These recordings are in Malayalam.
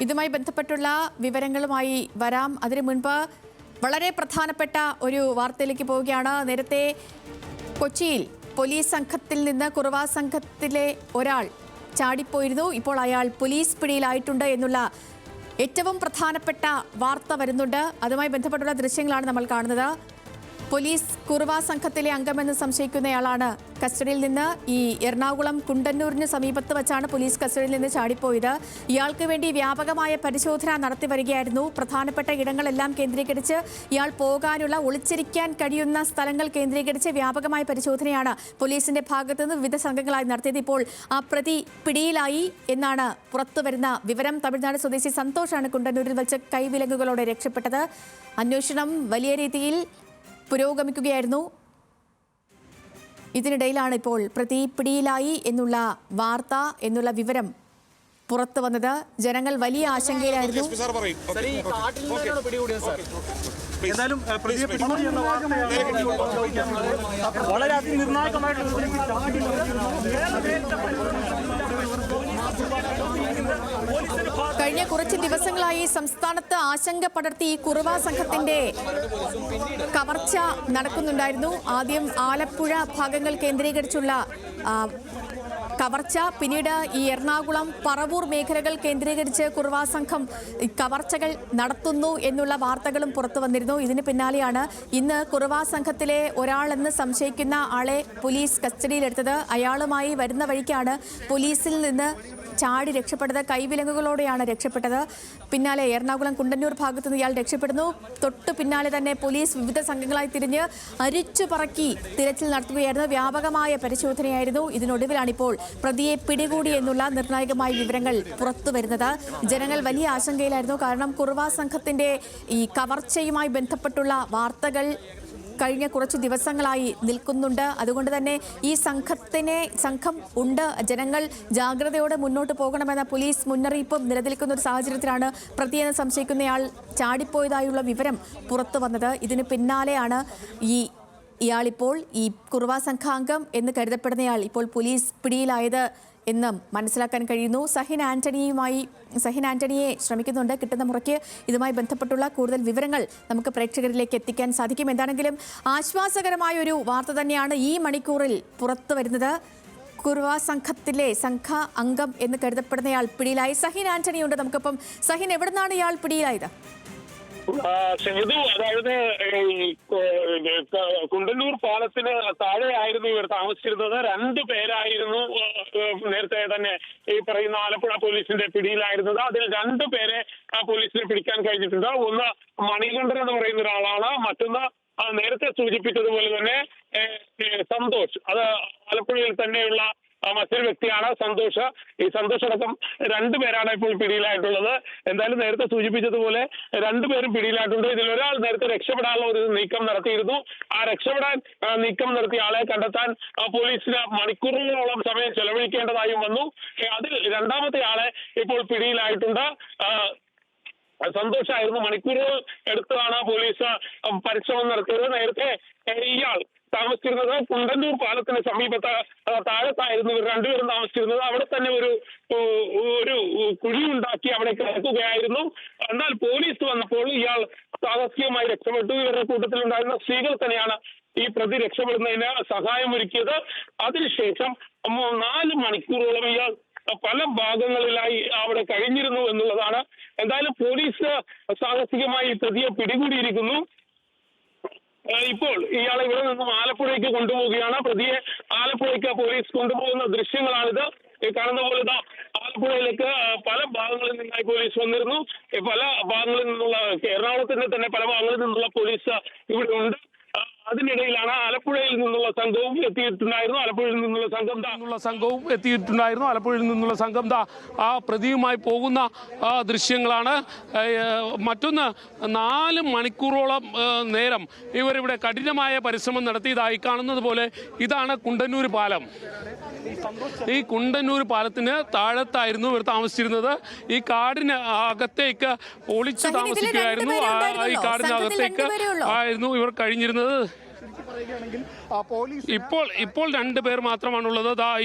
ഇതുമായി ബന്ധപ്പെട്ടുള്ള വിവരങ്ങളുമായി വരാം. അതിനു മുൻപ് വളരെ പ്രധാനപ്പെട്ട ഒരു വാർത്തയിലേക്ക് പോവുകയാണ്. നേരത്തെ കൊച്ചിയിൽ പോലീസ് സംഘത്തിൽ നിന്ന് കുറുവ സംഘത്തിലെ ഒരാൾ ചാടിപ്പോയിരുന്നു. ഇപ്പോൾ അയാൾ പോലീസ് പിടിയിലായിട്ടുണ്ട് എന്നുള്ള ഏറ്റവും പ്രധാനപ്പെട്ട വാർത്ത വരുന്നുണ്ട്. അതുമായി ബന്ധപ്പെട്ടുള്ള ദൃശ്യങ്ങളാണ് നമ്മൾ കാണുന്നത്. പോലീസ് കുറുവ സംഘത്തിലെ അംഗമെന്ന് സംശയിക്കുന്നയാളാണ് കസ്റ്റഡിയിൽ നിന്ന് ഈ എറണാകുളം കുണ്ടന്നൂരിന് സമീപത്ത് വെച്ചാണ് പോലീസ് കസ്റ്റഡിയിൽ നിന്ന് ചാടിപ്പോയത്. ഇയാൾക്ക് വേണ്ടി വ്യാപകമായ പരിശോധന നടത്തി വരികയായിരുന്നു. പ്രധാനപ്പെട്ട ഇടങ്ങളെല്ലാം കേന്ദ്രീകരിച്ച് ഇയാൾ പോകാനുള്ള ഒളിച്ചിരിക്കാൻ കഴിയുന്ന സ്ഥലങ്ങൾ കേന്ദ്രീകരിച്ച് വ്യാപകമായ പരിശോധനയാണ് പോലീസിന്റെ ഭാഗത്തു നിന്ന് വിവിധ സംഘങ്ങളായി നടത്തിയത്. ഇപ്പോൾ ആ പ്രതി പിടിയിലായി എന്നാണ് പുറത്തുവരുന്ന വിവരം. തമിഴ്നാട് സ്വദേശി സന്തോഷാണ് കുണ്ടന്നൂരിൽ വെച്ച് കൈവിലങ്ങുകളോടെ രക്ഷപ്പെട്ടത്. അന്വേഷണം വലിയ രീതിയിൽ പുരോഗമിക്കുകയായിരുന്നു. ഇതിനിടയിലാണ് ഇപ്പോൾ പ്രതി പിടിയിലായി എന്നുള്ള വാർത്ത എന്നുള്ള വിവരം പുറത്തു വന്നത്. ജനങ്ങൾ വലിയ ആശങ്കയിലായിരുന്നു. കഴിഞ്ഞ കുറച്ച് ദിവസങ്ങളായി സംസ്ഥാനത്ത് ആശങ്ക പടർത്തി ഈ കുറുവ സംഘത്തിന്റെ കവർച്ച നടക്കുന്നുണ്ടായിരുന്നു. ആദ്യം ആലപ്പുഴ ഭാഗങ്ങൾ കേന്ദ്രീകരിച്ചുള്ള കവർച്ച, പിന്നീട് ഈ എറണാകുളം പറവൂർ മേഖലകൾ കേന്ദ്രീകരിച്ച് കുറുവ സംഘം കവർച്ചകൾ നടത്തുന്നു എന്നുള്ള വാർത്തകളും പുറത്തു വന്നിരുന്നു. ഇതിന് പിന്നാലെയാണ് ഇന്ന് കുറുവ സംഘത്തിലെ ഒരാളെന്ന് സംശയിക്കുന്ന ആളെ പോലീസ് കസ്റ്റഡിയിലെടുത്തത്. അയാളുമായി വരുന്ന വഴിക്കാണ് പോലീസിൽ നിന്ന് ചാടി രക്ഷപ്പെട്ടത്. കൈവിലങ്ങുകളോടെയാണ് രക്ഷപ്പെട്ടത്. പിന്നാലെ എറണാകുളം കുണ്ടന്നൂർ ഭാഗത്തു നിന്ന് ഇയാൾ രക്ഷപ്പെടുന്നു. തൊട്ടു പിന്നാലെ തന്നെ പോലീസ് വിവിധ സംഘങ്ങളായി തിരിഞ്ഞ് അരിച്ചു പറക്കി തിരച്ചിൽ നടത്തുകയായിരുന്നു. വ്യാപകമായ പരിശോധനയായിരുന്നു. ഇതിനൊടുവിലാണിപ്പോൾ പ്രതിയെ പിടികൂടി എന്നുള്ള നിർണായകമായ വിവരങ്ങൾ പുറത്തു വരുന്നത്. ജനങ്ങൾ വലിയ ആശങ്കയിലായിരുന്നു. കാരണം കുറുവ സംഘത്തിന്റെ ഈ കവർച്ചയുമായി ബന്ധപ്പെട്ടുള്ള വാർത്തകൾ കഴിഞ്ഞ കുറച്ച് ദിവസങ്ങളായി നിൽക്കുന്നുണ്ട്. അതുകൊണ്ട് തന്നെ ഈ സംഘം ഉണ്ട്, ജനങ്ങൾ ജാഗ്രതയോടെ മുന്നോട്ട് പോകണമെന്ന പോലീസ് മുന്നറിയിപ്പും നിലനിൽക്കുന്ന ഒരു സാഹചര്യത്തിലാണ് പ്രതിയെന്ന് സംശയിക്കുന്നയാൾ ചാടിപ്പോയതായുള്ള വിവരം പുറത്തു വന്നത്. ഇതിന് പിന്നാലെയാണ് ഇയാളിപ്പോൾ ഈ കുറുവ സംഘാംഗം എന്ന് കരുതപ്പെടുന്നയാൾ ഇപ്പോൾ പോലീസ് പിടിയിലായത് എന്നും മനസ്സിലാക്കാൻ കഴിയുന്നു. സഹിൻ ആന്റണിയെ ശ്രമിക്കുന്നുണ്ട്. കിട്ടുന്ന മുറയ്ക്ക് ഇതുമായി ബന്ധപ്പെട്ടുള്ള കൂടുതൽ വിവരങ്ങൾ നമുക്ക് പ്രേക്ഷകരിലേക്ക് എത്തിക്കാൻ സാധിക്കും. എന്താണെങ്കിലും ആശ്വാസകരമായ ഒരു വാർത്ത തന്നെയാണ് ഈ മണിക്കൂറിൽ പുറത്തു വരുന്നത്. കുറുവ സംഘത്തിലെ സംഘ അംഗം എന്ന് കരുതപ്പെടുന്നയാൾ പിടിയിലായി. സഹിൻ ആന്റണി ഉണ്ട് നമുക്കിപ്പം. സഹിൻ, എവിടുന്നാണ് ഇയാൾ പിടിയിലായത്? സേതു, അതായത് കുണ്ടന്നൂർ പാലത്തിന് താഴെയായിരുന്നു ഇവർ താമസിച്ചിരുന്നത്. 2 പേരായിരുന്നു നേരത്തെ തന്നെ ഈ പറയുന്ന ആലപ്പുഴ പോലീസിന്റെ പിടിയിലായിരുന്നത്. അതിൽ 2 പേരെ പോലീസിനെ പിടിക്കാൻ കഴിഞ്ഞിട്ടുണ്ട്. ഒന്ന് മണികണ്ഠൻ എന്ന് പറയുന്ന ഒരാളാണ്. മറ്റൊന്ന് നേരത്തെ സൂചിപ്പിച്ചതുപോലെ തന്നെ സന്തോഷ്, അത് ആലപ്പുഴയിൽ തന്നെയുള്ള മറ്റൊരു വ്യക്തിയാണ് സന്തോഷ്. ഈ സന്തോഷ് അടക്കം 2 പേരാണ് ഇപ്പോൾ പിടിയിലായിട്ടുള്ളത്. എന്തായാലും നേരത്തെ സൂചിപ്പിച്ചതുപോലെ 2 പേരും പിടിയിലായിട്ടുണ്ട്. ഇതിൽ ഒരാൾ നേരത്തെ രക്ഷപ്പെടാനുള്ള ഒരു നീക്കം നടത്തിയിരുന്നു. ആ രക്ഷപ്പെടാൻ നീക്കം നടത്തിയ ആളെ കണ്ടെത്താൻ പോലീസിന് മണിക്കൂറുകളോളം സമയം ചെലവഴിക്കേണ്ടതായും വന്നു. അതിൽ 2ാമത്തെ ആളെ ഇപ്പോൾ പിടിയിലായിട്ടുണ്ട്. സന്തോഷായിരുന്നു. മണിക്കൂറുകൾ എടുത്താണ് പോലീസ് പരിശ്രമം നടത്തിയത്. നേരത്തെ ഇയാൾ താമസിച്ചിരുന്നത് കുണ്ടന്നൂർ പാലത്തിന് സമീപത്ത് താഴത്തായിരുന്നു ഇവർ 2 പേരും താമസിച്ചിരുന്നത്. അവിടെ തന്നെ ഒരു കുഴിയുണ്ടാക്കി അവിടെ കിടക്കുകയായിരുന്നു. എന്നാൽ പോലീസ് വന്നപ്പോൾ ഇയാൾ സാഹസികമായി രക്ഷപ്പെട്ടു. ഇവരുടെ കൂട്ടത്തിലുണ്ടായിരുന്ന സ്ത്രീകൾ തന്നെയാണ് ഈ പ്രതി രക്ഷപ്പെടുന്നതിന് സഹായമൊരുക്കിയത്. അതിനുശേഷം 4 മണിക്കൂറോളം ഇയാൾ പല ഭാഗങ്ങളിലായി അവിടെ കഴിഞ്ഞിരുന്നു എന്നുള്ളതാണ്. എന്തായാലും പോലീസ് സാഹസികമായി പ്രതിയെ പിടികൂടിയിരിക്കുന്നു. ഇപ്പോൾ ഇയാളെ ഇവിടെ നിന്നും ആലപ്പുഴയ്ക്ക് കൊണ്ടുപോവുകയാണ്. പ്രതിയെ ആലപ്പുഴയ്ക്ക് പോലീസ് കൊണ്ടുപോകുന്ന ദൃശ്യങ്ങളാണിത്. കാണുന്ന പോലെ ആലപ്പുഴയിലേക്ക് പല ഭാഗങ്ങളിൽ നിന്നായി പോലീസ് വന്നിരുന്നു. പല ഭാഗങ്ങളിൽ നിന്നുള്ള എറണാകുളത്തിന്റെ തന്നെ പല ഭാഗങ്ങളിൽ നിന്നുള്ള പോലീസ് ഇവിടെ ഉണ്ട്. അതിനിടയിലാണ് ആലപ്പുഴയിൽ നിന്നുള്ള സംഘവും എത്തിയിട്ടുണ്ടായിരുന്നു. ആലപ്പുഴയിൽ നിന്നുള്ള സംഘം ആ പ്രതിയുമായി പോകുന്ന ദൃശ്യങ്ങളാണ്. മറ്റൊന്ന് 4 മണിക്കൂറോളം നേരം ഇവരിവിടെ കഠിനമായ പരിശ്രമം നടത്തിയതായി കാണുന്നത് പോലെ ഇതാണ് കുണ്ടന്നൂർ പാലം. ഈ കുണ്ടന്നൂർ പാലത്തിന് താഴത്തായിരുന്നു ഇവർ താമസിച്ചിരുന്നത്. ഈ കാടിന് അകത്തേക്ക് ഒളിച്ചു താമസിക്കുകയായിരുന്നു. ഈ കാടിനകത്തേക്ക് ആയിരുന്നു ഇവർ കഴിഞ്ഞിരുന്നത്. ഇപ്പോൾ 2 പേർ മാത്രമാണുള്ളത്.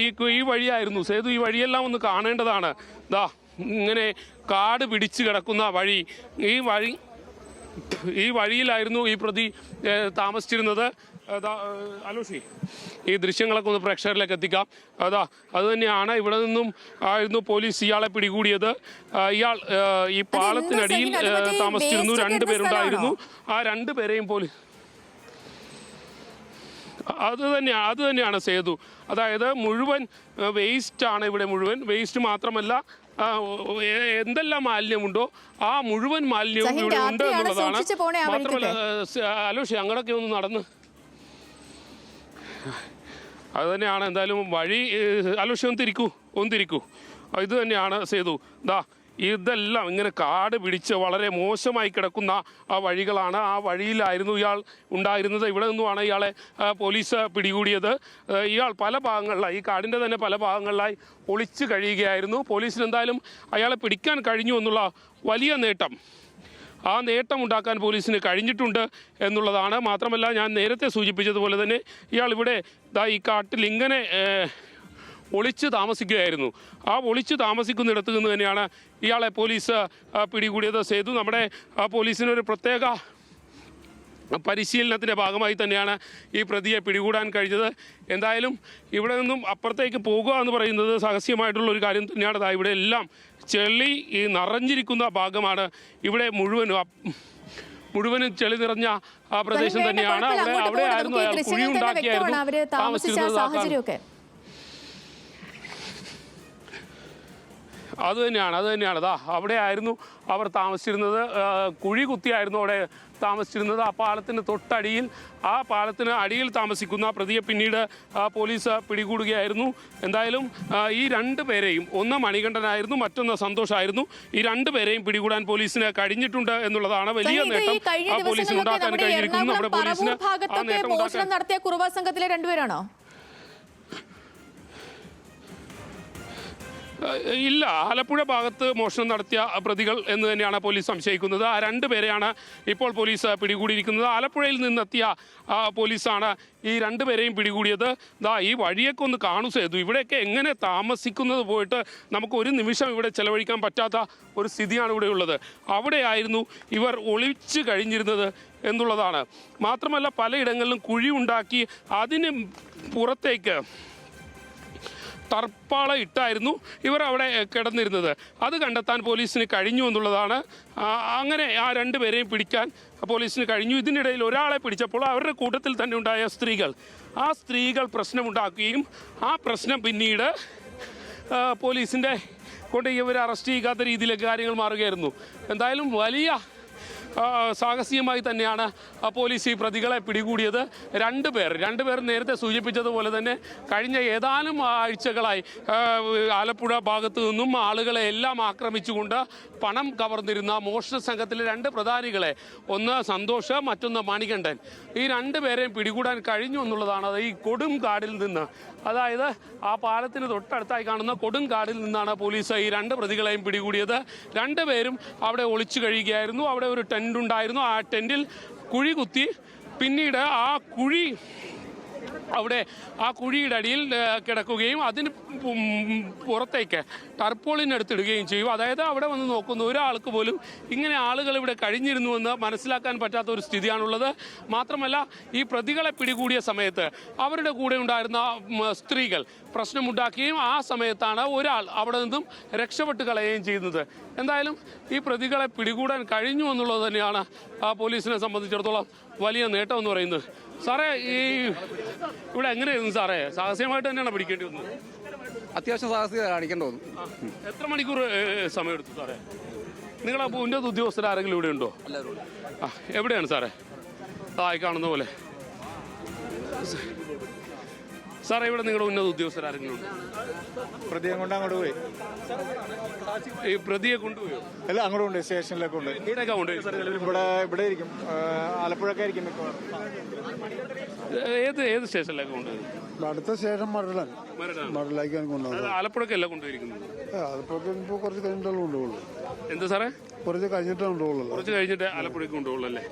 ഈ വഴിയായിരുന്നു സേതു. ഈ വഴിയെല്ലാം ഒന്ന് കാണേണ്ടതാണ്. ഇങ്ങനെ കാട് പിടിച്ച് കിടക്കുന്ന വഴി, ഈ വഴിയിലായിരുന്നു ഈ പ്രതി താമസിച്ചിരുന്നത്. അലോഷി, ഈ ദൃശ്യങ്ങളൊക്കെ ഒന്ന് പ്രേക്ഷകരിലേക്ക് എത്തിക്കാം. അത് തന്നെയാണ്. ഇവിടെ നിന്നും ആയിരുന്നു പോലീസ് ഇയാളെ പിടികൂടിയത്. ഇയാൾ ഈ പാളത്തിനടിയിൽ താമസിച്ചിരുന്നു. 2 പേരുണ്ടായിരുന്നു. ആ 2 പേരെയും പോലീസ് അത് തന്നെയാണ് സേതു. അതായത് മുഴുവൻ വേസ്റ്റാണ് ഇവിടെ. മുഴുവൻ വേസ്റ്റ് മാത്രമല്ല, എന്തെല്ലാം മാലിന്യമുണ്ടോ ആ മുഴുവൻ മാലിന്യവും ഇവിടെ ഉണ്ട് എന്നുള്ളതാണ്. മാത്രമല്ല അലോഷി, അങ്ങോട്ടൊക്കെ ഒന്ന് നടന്ന് അത് തന്നെയാണ്. എന്തായാലും വഴി അലോഷി ഒന്ന് തിരിക്കൂ. ഇത് തന്നെയാണ് സേതു. ഇതെല്ലാം ഇങ്ങനെ കാട് പിടിച്ച് വളരെ മോശമായി കിടക്കുന്ന ആ വഴികളാണ്. ആ വഴിയിലായിരുന്നു ഇയാൾ ഉണ്ടായിരുന്നത്. ഇവിടെ നിന്നുമാണ് ഇയാളെ പോലീസ് പിടികൂടിയത്. ഇയാൾ പല ഭാഗങ്ങളിലായി, ഈ കാടിൻ്റെ തന്നെ പല ഭാഗങ്ങളിലായി ഒളിച്ചു കഴിയുകയായിരുന്നു. പോലീസിന് എന്തായാലും അയാളെ പിടിക്കാൻ കഴിഞ്ഞു എന്നുള്ള വലിയ നേട്ടം, ആ നേട്ടം ഉണ്ടാക്കാൻ പോലീസിന് കഴിഞ്ഞിട്ടുണ്ട് എന്നുള്ളതാണ്. മാത്രമല്ല, ഞാൻ നേരത്തെ സൂചിപ്പിച്ചതുപോലെ തന്നെ ഇയാൾ ഇവിടെ ഈ കാട്ടിൽ ഇങ്ങനെ ഒളിച്ച് താമസിക്കുകയായിരുന്നു. ആ ഒളിച്ച് താമസിക്കുന്നിടത്ത് നിന്ന് തന്നെയാണ് ഇയാളെ പോലീസ് പിടികൂടിയത്. സേതു, നമ്മുടെ പോലീസിനൊരു പ്രത്യേക പരിശീലനത്തിൻ്റെ ഭാഗമായി തന്നെയാണ് ഈ പ്രതിയെ പിടികൂടാൻ കഴിഞ്ഞത്. എന്തായാലും ഇവിടെ നിന്നും അപ്പുറത്തേക്ക് പോകുക എന്ന് പറയുന്നത് സാഹസികമായിട്ടുള്ള ഒരു കാര്യം തന്നെയാണ്. ഇവിടെ എല്ലാം ചെളി നിറഞ്ഞിരിക്കുന്ന ഭാഗമാണ്. ഇവിടെ മുഴുവനും ചെളി നിറഞ്ഞ ആ പ്രദേശം തന്നെയാണ്. അവിടെ ആയിരുന്നു അയാൾ കുഴി ഉണ്ടാക്കിയായിരുന്നു താമസിച്ചിരുന്നത്. അത് തന്നെയാണ്. അവിടെ ആയിരുന്നു അവർ താമസിച്ചിരുന്നത്. കുഴി കുത്തിയായിരുന്നു അവിടെ താമസിച്ചിരുന്നത്. ആ പാലത്തിന് തൊട്ടടിയിൽ, ആ പാലത്തിന് അടിയിൽ താമസിക്കുന്ന പ്രതിയെ പിന്നീട് പോലീസ് പിടികൂടുകയായിരുന്നു. എന്തായാലും ഈ 2 പേരെയും, ഒന്ന് മണികണ്ഠനായിരുന്നു, മറ്റൊന്ന് സന്തോഷായിരുന്നു. ഈ 2 പേരെയും പിടികൂടാൻ പോലീസിന് കഴിഞ്ഞിട്ടുണ്ട് എന്നുള്ളതാണ് വലിയ നേട്ടം ആ പോലീസിന് ഉണ്ടാക്കാൻ കഴിഞ്ഞിരിക്കുന്നു. നമ്മുടെ പോലീസിന് ആ നേട്ടം നടത്തിയ കുറുവ സംഘത്തിലെ 2 പേരാണോ? ഇല്ല, ആലപ്പുഴ ഭാഗത്ത് മോഷണം നടത്തിയ പ്രതികൾ എന്ന് തന്നെയാണ് പോലീസ് സംശയിക്കുന്നത്. ആ 2 പേരെയാണ് ഇപ്പോൾ പോലീസ് പിടികൂടിയിരിക്കുന്നത്. ആലപ്പുഴയിൽ നിന്നെത്തിയ പോലീസാണ് ഈ 2 പേരെയും പിടികൂടിയത്. ഈ വഴിയൊക്കെ ഒന്ന് കാണു സേതു. ഇവിടെയൊക്കെ എങ്ങനെ താമസിക്കുന്നത് പോയിട്ട് നമുക്ക് ഒരു നിമിഷം ഇവിടെ ചെലവഴിക്കാൻ പറ്റാത്ത ഒരു സ്ഥിതിയാണ് ഇവിടെ ഉള്ളത്. അവിടെയായിരുന്നു ഇവർ ഒളിച്ചു കഴിഞ്ഞിരുന്നത് എന്നുള്ളതാണ്. മാത്രമല്ല, പലയിടങ്ങളിലും കുഴി ഉണ്ടാക്കി അതിന് പുറത്തേക്ക് ടർപ്പാള ഇട്ടായിരുന്നു ഇവർ അവിടെ കിടന്നിരുന്നത്. അത് കണ്ടെത്താൻ പോലീസിന് കഴിഞ്ഞു എന്നുള്ളതാണ്. അങ്ങനെ ആ 2 പേരെയും പിടിക്കാൻ പോലീസിന് കഴിഞ്ഞു. ഇതിനിടയിൽ ഒരാളെ പിടിച്ചപ്പോൾ അവരുടെ കൂട്ടത്തിൽ തന്നെ ഉണ്ടായ ആ സ്ത്രീകൾ പ്രശ്നമുണ്ടാക്കുകയും ആ പ്രശ്നം പിന്നീട് പോലീസിൻ്റെ കൊണ്ട് ഇവർ അറസ്റ്റ് ചെയ്യാത്ത രീതിയിലേക്ക് കാര്യങ്ങൾ മാറുകയായിരുന്നു. എന്തായാലും വലിയ സാഹസികമായി തന്നെയാണ് പോലീസ് ഈ പ്രതികളെ പിടികൂടിയത്. 2 പേർ നേരത്തെ സൂചിപ്പിച്ചതുപോലെ തന്നെ കഴിഞ്ഞ ഏതാനും ആഴ്ചകളായി ആലപ്പുഴ ഭാഗത്തു നിന്നും ആളുകളെ എല്ലാം ആക്രമിച്ചുകൊണ്ട് പണം കവർന്നിരുന്ന മോഷണ സംഘത്തിലെ 2 പ്രധാനികളെ, ഒന്ന് സന്തോഷ്, മറ്റൊന്ന് മണികണ്ഠൻ, ഈ 2 പേരെയും പിടികൂടാൻ കഴിഞ്ഞു എന്നുള്ളതാണ്. ഈ കൊടും കാടിൽ നിന്ന്, അതായത് ആ പാലത്തിന് തൊട്ടടുത്തായി കാണുന്ന കൊടും കാടിൽ നിന്നാണ് പോലീസ് ഈ 2 പ്രതികളെയും പിടികൂടിയത്. 2 പേരും അവിടെ ഒളിച്ചു കഴിയുകയായിരുന്നു. അവിടെ ഒരു ടെൻ്റ് ഉണ്ടായിരുന്നു. ആ ടെൻറ്റിൽ കുഴി കുത്തി പിന്നീട് ആ കുഴിയുടെ അടിയിൽ കിടക്കുകയും അതിന് പുറത്തേക്ക് ടർപ്പോളിനടുത്തിടുകയും ചെയ്യും. അതായത് അവിടെ വന്ന് നോക്കുന്ന ഒരാൾക്ക് പോലും ഇങ്ങനെ ആളുകൾ ഇവിടെ കഴിഞ്ഞിരുന്നുവെന്ന് മനസ്സിലാക്കാൻ പറ്റാത്ത ഒരു സ്ഥിതിയാണുള്ളത്. മാത്രമല്ല, ഈ പ്രതികളെ പിടികൂടിയ സമയത്ത് അവരുടെ കൂടെ ഉണ്ടായിരുന്ന സ്ത്രീകൾ പ്രശ്നമുണ്ടാക്കുകയും ആ സമയത്താണ് ഒരാൾ അവിടെ നിന്നും രക്ഷപ്പെട്ട് കളയുകയും ചെയ്യുന്നത്. എന്തായാലും ഈ പ്രതികളെ പിടികൂടാൻ കഴിഞ്ഞു എന്നുള്ളത് തന്നെയാണ് പോലീസിനെ സംബന്ധിച്ചിടത്തോളം വലിയ നേട്ടം എന്ന് പറയുന്നത്. സാറേ, ഇവിടെ എങ്ങനെയായിരുന്നു സാറേ? സാഹസികമായിട്ട് തന്നെയാണ് പിടിക്കേണ്ടി വന്നത്? അത്യാവശ്യം സാഹസികത കാണിക്കേണ്ടി വന്നു. എത്ര മണിക്കൂർ സമയമെടുത്തു സാറേ? നിങ്ങളെ ഉന്നത ഉദ്യോഗസ്ഥർ ആരെങ്കിലും ഇവിടെ ഉണ്ടോ? എവിടെയാണ് സാറേ? ആയി കാണുന്ന പോലെ. സാറേ, ഇവിടെ നിങ്ങളുടെ ഉന്നത ഉദ്യോഗസ്ഥർ ആരെങ്കിലും ഉണ്ട്? പ്രതിയെ കൊണ്ട് അങ്ങോട്ട് പോയി. ഈ പ്രതിയെ കൊണ്ടുപോയോ? അല്ല, അങ്ങോട്ട് കൊണ്ട് സ്റ്റേഷനിലേക്ക് കൊണ്ട്. എവിടെയൊക്കെ കൊണ്ടുപോയി? ഇവിടെ ഇരിക്കും, ആലപ്പുഴയൊക്കെ ആയിരിക്കും മിക്കവാറും. ഏത് സ്റ്റേഷനിലേക്ക് കൊണ്ടുപോയി? അടുത്ത സ്റ്റേഷൻ മടലായിക്കാണ് കൊണ്ടുപോകുന്നത്. ആലപ്പുഴക്കല്ല കൊണ്ടുപോയിരിക്കുന്നത്? ആലപ്പുഴക്ക് ഇപ്പോൾ കുറച്ച് കഴിഞ്ഞിട്ടുള്ള കൊണ്ടുപോകുള്ളൂ. എന്ത് സാറേ? കുറച്ച് കഴിഞ്ഞിട്ടേ കൊണ്ടുപോകുള്ളൂ. കുറച്ച് കഴിഞ്ഞിട്ട് ആലപ്പുഴയ്ക്ക് കൊണ്ടുപോകുള്ളൂ അല്ലേ?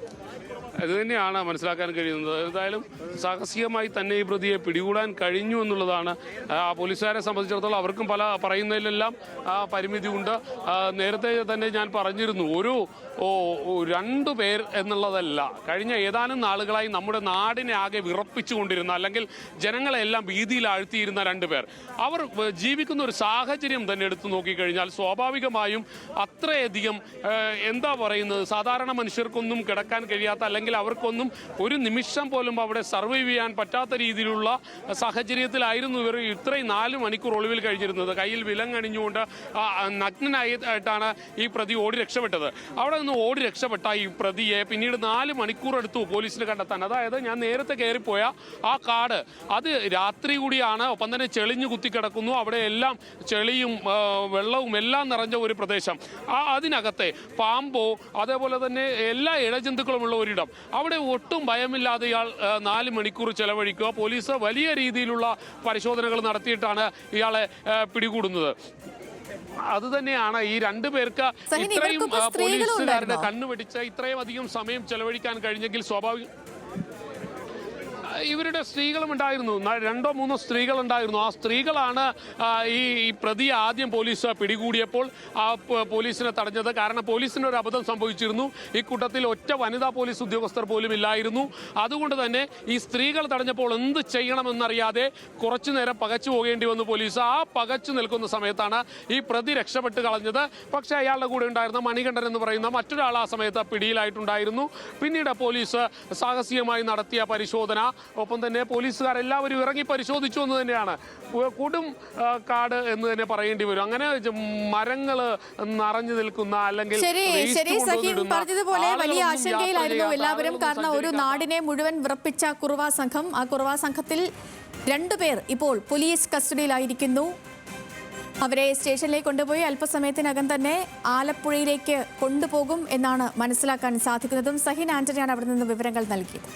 ഇത് തന്നെയാണ് മനസ്സിലാക്കാൻ കഴിയുന്നത്. എന്തായാലും സാഹസികമായി തന്നെ ഈ പ്രതിയെ പിടികൂടാൻ കഴിഞ്ഞു എന്നുള്ളതാണ്. പോലീസുകാരെ സംബന്ധിച്ചിടത്തോളം അവർക്കും പല പറയുന്നതിലെല്ലാം പരിമിതി ഉണ്ട്. നേരത്തെ തന്നെ ഞാൻ പറഞ്ഞിരുന്നു, ഒരു 2 പേർ എന്നുള്ളതല്ല, കഴിഞ്ഞ ഏതാനും നാളുകളായി നമ്മുടെ നാടിനെ ആകെ വിറപ്പിച്ചുകൊണ്ടിരുന്ന, അല്ലെങ്കിൽ ജനങ്ങളെല്ലാം ഭീതിയിൽ ആഴ്ത്തിയിരുന്ന 2 പേർ, അവർ ജീവിക്കുന്ന ഒരു സാഹചര്യം തന്നെ എടുത്തു നോക്കിക്കഴിഞ്ഞാൽ സ്വാഭാവികമായും അത്രയധികം എന്താ പറയുന്നത്, സാധാരണ മനുഷ്യർക്കൊന്നും കിടക്കാൻ കഴിയാത്ത, അല്ലെങ്കിൽ അവർക്കൊന്നും ഒരു നിമിഷം പോലും അവിടെ സർവൈവ് ചെയ്യാൻ പറ്റാത്ത രീതിയിലുള്ള സാഹചര്യത്തിലായിരുന്നു ഇവർ ഇത്രയും 4 മണിക്കൂർ ഒളിവിൽ കഴിഞ്ഞിരുന്നത്. കയ്യിൽ വിലങ്ങണിഞ്ഞുകൊണ്ട് നഗ്നനായിട്ടാണ് ഈ പ്രതി ഓടി രക്ഷപ്പെട്ടത്. അവിടെ നിന്ന് ഓടി രക്ഷപ്പെട്ട ഈ പ്രതിയെ പിന്നീട് 4 മണിക്കൂർ എടുത്തു പോലീസിന് കണ്ടെത്താൻ. അതായത് ഞാൻ നേരത്തെ കയറിപ്പോയ ആ കാട് അത് രാത്രി കൂടിയാണ്, ഒപ്പം തന്നെ ചെളിഞ്ഞു കുത്തിക്കിടക്കുന്നു. അവിടെ എല്ലാം ചെളിയും വെള്ളവും എല്ലാം നിറഞ്ഞ ഒരു പ്രദേശം. അതിനകത്തെ പാമ്പോ അതേപോലെ തന്നെ എല്ലാ ഇഴജന്തുക്കളുമുള്ള ഒരിടം. അവിടെ ഒട്ടും ഭയമില്ലാതെ ഇയാൾ 4 മണിക്കൂർ ചെലവഴിക്കുക. പോലീസ് വലിയ രീതിയിലുള്ള പരിശോധനകൾ നടത്തിയിട്ടാണ് ഇയാളെ പിടികൂടുന്നത്. അത് തന്നെയാണ് ഈ 2 പേർക്ക് ഇത്രയും പോലീസുകാരുടെ കണ്ണുപിടിച്ച് ഇത്രയും അധികം സമയം ചെലവഴിക്കാൻ കഴിഞ്ഞെങ്കിൽ സ്വാഭാവികം ഇവരുടെ സ്ത്രീകളും ഉണ്ടായിരുന്നു, 2 3 സ്ത്രീകളുണ്ടായിരുന്നു. ആ സ്ത്രീകളാണ് ഈ പ്രതിയെ ആദ്യം പോലീസ് പിടികൂടിയപ്പോൾ പോലീസിനെ തടഞ്ഞത്. കാരണം പോലീസിന് ഒരു അബദ്ധം സംഭവിച്ചിരുന്നു. ഈ കൂട്ടത്തിൽ ഒറ്റ വനിതാ പോലീസ് ഉദ്യോഗസ്ഥർ പോലും ഇല്ലായിരുന്നു. അതുകൊണ്ട് തന്നെ ഈ സ്ത്രീകൾ തടഞ്ഞപ്പോൾ എന്ത് ചെയ്യണമെന്നറിയാതെ കുറച്ചു നേരം പകച്ചു പോകേണ്ടി വന്നു പോലീസ്. ആ പകച്ചു നിൽക്കുന്ന സമയത്താണ് ഈ പ്രതി രക്ഷപ്പെട്ട് കളഞ്ഞത്. പക്ഷേ അയാളുടെ കൂടെ ഉണ്ടായിരുന്ന മണികണ്ഠൻ എന്ന് പറയുന്ന മറ്റൊരാൾ ആ സമയത്ത് പിടിയിലായിട്ടുണ്ടായിരുന്നു. പിന്നീട് പോലീസ് സാഹസികമായി നടത്തിയ പരിശോധന, ഒപ്പം തന്നെ പോലീസുകാരെല്ലാവരും ഇറങ്ങി പരിശോധിച്ചു എന്ന് തന്നെയാണ്. കൊടും കാട് എന്ന് തന്നെ പറയേണ്ടി വരും. അങ്ങനെ മരങ്ങൾ നിറഞ്ഞു നിൽക്കുന്ന, അല്ലെങ്കിൽ പറഞ്ഞതുപോലെ വലിയ ആശങ്കയിലായിരുന്നു എല്ലാവരും. കാരണം ഒരു നാടിനെ മുഴുവൻ വിറപ്പിച്ച കുറുവാ സംഘം, ആ കുറുവാ സംഘത്തിൽ 2 പേർ ഇപ്പോൾ പോലീസ് കസ്റ്റഡിയിലായിരിക്കുന്നു. അവരെ സ്റ്റേഷനിലേക്ക് കൊണ്ടുപോയി അല്പസമയത്തിനകം തന്നെ ആലപ്പുഴയിലേക്ക് കൊണ്ടുപോകും എന്നാണ് മനസ്സിലാക്കാൻ സാധിക്കുന്നതും. സഹിൻ ആന്റണിയാണ് അവിടെ നിന്ന് വിവരങ്ങൾ നൽകിയത്.